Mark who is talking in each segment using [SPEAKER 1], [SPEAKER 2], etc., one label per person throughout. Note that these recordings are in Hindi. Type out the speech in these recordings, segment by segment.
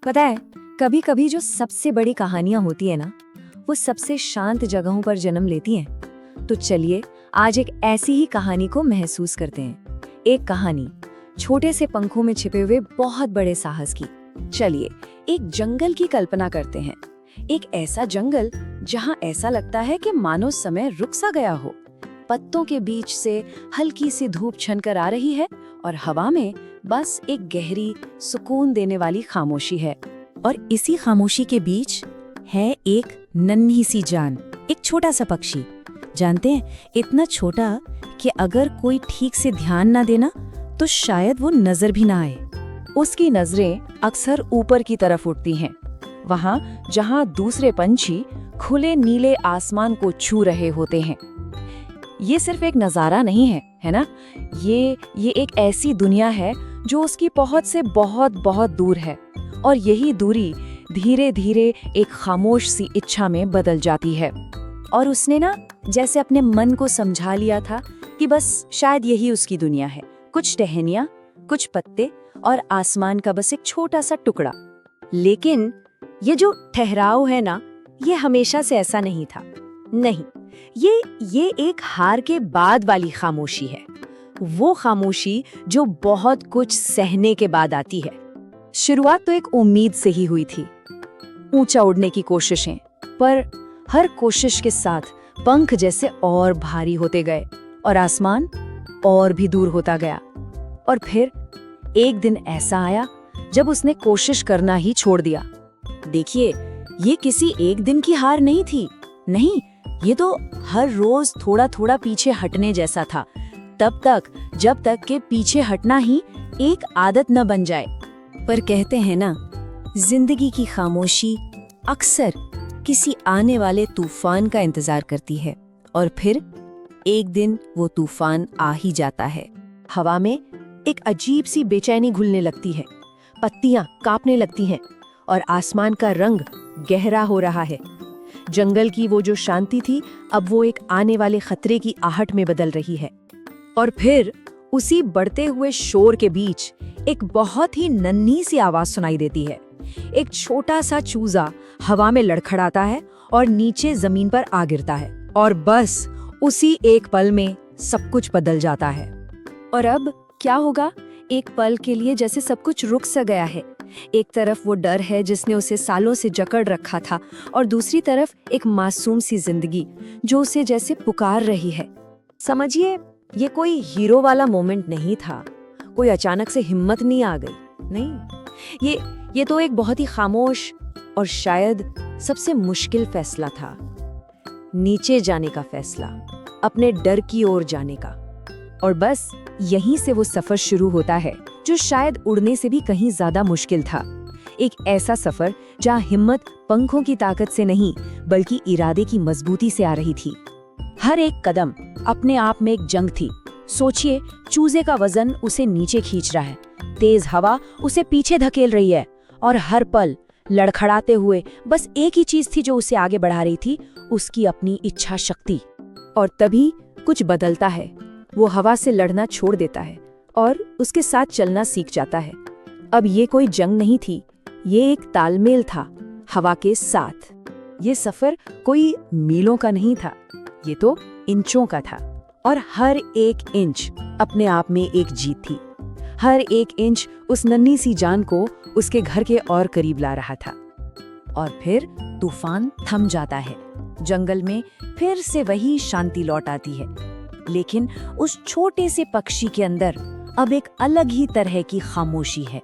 [SPEAKER 1] पता है, कभी कभी जो सबसे बड़ी कहानियां होती है ना, वो सबसे शांत जगहों पर जन्म लेती हैं। तो चलिए आज एक ऐसी ही कहानी को महसूस करते हैं। एक कहानी छोटे से पंखों में छिपे हुए बहुत बड़े साहस की। चलिए एक जंगल की कल्पना करते हैं। एक ऐसा जंगल जहां ऐसा लगता है कि मानो समय रुक सा गया हो। पत्तों के बीच से हल्की सी धूप छनकर आ रही है और हवा में बस एक गहरी सुकून देने वाली खामोशी है। और इसी खामोशी के बीच है एक नन्ही सी जान, एक छोटा सा पक्षी। जानते हैं, इतना छोटा कि अगर कोई ठीक से ध्यान ना देना तो शायद वो नजर भी ना आए। उसकी नजरें अक्सर ऊपर की तरफ उठती हैं, वहां जहां दूसरे पंछी खुले नीले आसमान को छू रहे होते हैं। ये सिर्फ एक नजारा नहीं है, है ना? ये एक ऐसी दुनिया है जो उसकी पहुंच से बहुत बहुत दूर है, और यही दूरी धीरे धीरे एक खामोश सी इच्छा में बदल जाती है। और उसने ना जैसे अपने मन को समझा लिया था कि बस शायद यही उसकी दुनिया है। कुछ टहनियां, कुछ पत्ते और आसमान का बस एक छोटा सा टुकड़ा। लेकिन ये जो ठहराव है ना, ये हमेशा से ऐसा नहीं था। नहीं, ये एक हार के बाद वाली खामोशी है। वो खामोशी जो बहुत कुछ सहने के बाद आती है। शुरुआत तो एक उम्मीद से ही हुई थी, ऊंचा उड़ने की कोशिशें, पर हर कोशिश के साथ पंख जैसे और भारी होते गए और आसमान और भी दूर होता गया। और फिर एक दिन ऐसा आया जब उसने कोशिश करना ही छोड़ दिया। देखिए, ये किसी एक दिन की हार नहीं थी। नहीं, ये तो हर रोज थोड़ा थोड़ा पीछे हटने जैसा था, जब तक के पीछे हटना ही एक आदत न बन जाए। पर कहते हैं ना, जिंदगी की खामोशी अक्सर किसी आने वाले तूफान का इंतजार करती है। और फिर एक दिन वो तूफान आ ही जाता है। हवा में एक अजीब सी बेचैनी घुलने लगती है, पत्तियां कांपने लगती हैं और आसमान का रंग गहरा हो रहा है। जंगल की वो जो शांति थी, अब वो एक आने वाले खतरे की आहट में बदल रही है। और फिर उसी बढ़ते हुए शोर के बीच एक बहुत ही नन्ही सी आवाज सुनाई देती है। एक छोटा सा चूजा हवा में लड़खड़ाता है और नीचे जमीन पर आ गिरता है। और बस उसी एक पल में सब कुछ बदल जाता है। और अब क्या होगा? एक पल के लिए जैसे सब कुछ रुक सा गया है। एक तरफ वो डर है जिसने उसे सालों से जकड़ रखा था, और दूसरी तरफ एक मासूम सी जिंदगी जो उसे जैसे पुकार रही है। समझिए, ये कोई हीरो वाला मोमेंट नहीं था, कोई अचानक से हिम्मत नहीं आ गई। नहीं, ये तो एक बहुत ही खामोश और शायद सबसे मुश्किल फैसला था। नीचे जाने का फैसला, अपने डर की ओर जाने का। और बस यहीं से वो सफर शुरू होता है जो शायद उड़ने से भी कहीं ज्यादा मुश्किल था। एक ऐसा सफर जहां हिम्मत पंखों की ताकत से नहीं, बल्कि इरादे की मजबूती से आ रही थी। हर एक कदम अपने आप में एक जंग थी। सोचिए, चूजे का वजन उसे नीचे खींच रहा है, तेज हवा उसे पीछे धकेल रही है, और हर पल लड़खड़ाते हुए बस एक ही चीज थी जो उसे आगे बढ़ा रही थी, उसकी अपनी इच्छा शक्ति। और तभी कुछ बदलता है। वो हवा से लड़ना छोड़ देता है और उसके साथ चलना सीख जाता है। अब ये कोई जंग नहीं थी, ये एक तालमेल था हवा के साथ। ये सफर कोई मीलों का नहीं था, ये तो इंचों का था। और हर एक इंच अपने आप में एक जीत थी। हर एक इंच उस नन्ही सी जान को उसके घर के और करीब ला रहा था। और फिर तूफान थम जाता है। जंगल में फिर से वही शांति लौट आती है। लेकिन उस छोटे से पक्षी के अंदर अब एक अलग ही तरह की खामोशी है।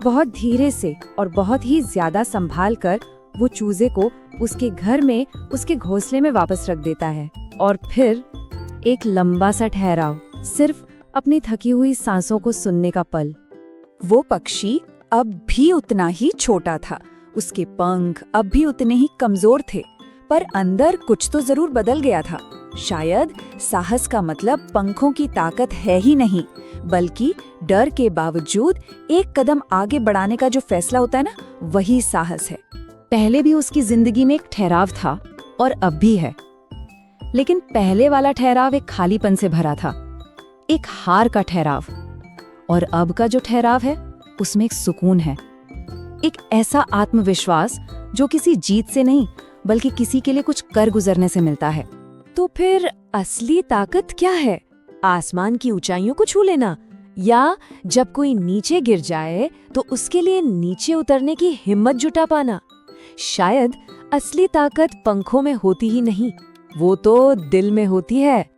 [SPEAKER 1] बहुत धीरे से और बहुत ही ज्यादा संभाल कर वो चूजे को उसके घर में, उसके घोंसले में वापस रख देता है। और फिर एक लंबा सा ठहराव, सिर्फ अपनी थकी हुई सांसों को सुनने का पल। वो पक्षी अब भी उतना ही छोटा था, उसके पंख अब भी उतने ही कमजोर थे, पर अंदर कुछ तो जरूर बदल गया था। शायद साहस का मतलब पंखों की ताकत है ही नहीं, बल्कि डर के बावजूद एक कदम आगे बढ़ाने का जो फैसला होता है ना, वही साहस है। पहले भी उसकी जिंदगी में एक ठहराव था और अब भी है, लेकिन पहले वाला ठहराव एक खालीपन से भरा था, एक हार का ठहराव। और अब का जो ठहराव है, उसमें एक सुकून है,
[SPEAKER 2] एक ऐसा आत्मविश्वास जो किसी जीत से नहीं बल्कि किसी के लिए कुछ कर गुजरने से मिलता है।
[SPEAKER 1] तो फिर असली ताकत क्या है? आसमान की ऊंचाइयों को छू लेना, या जब कोई नीचे गिर जाए तो उसके लिए नीचे उतरने की हिम्मत जुटा पाना? शायद असली ताकत पंखों में होती ही नहीं, वो तो दिल में होती है।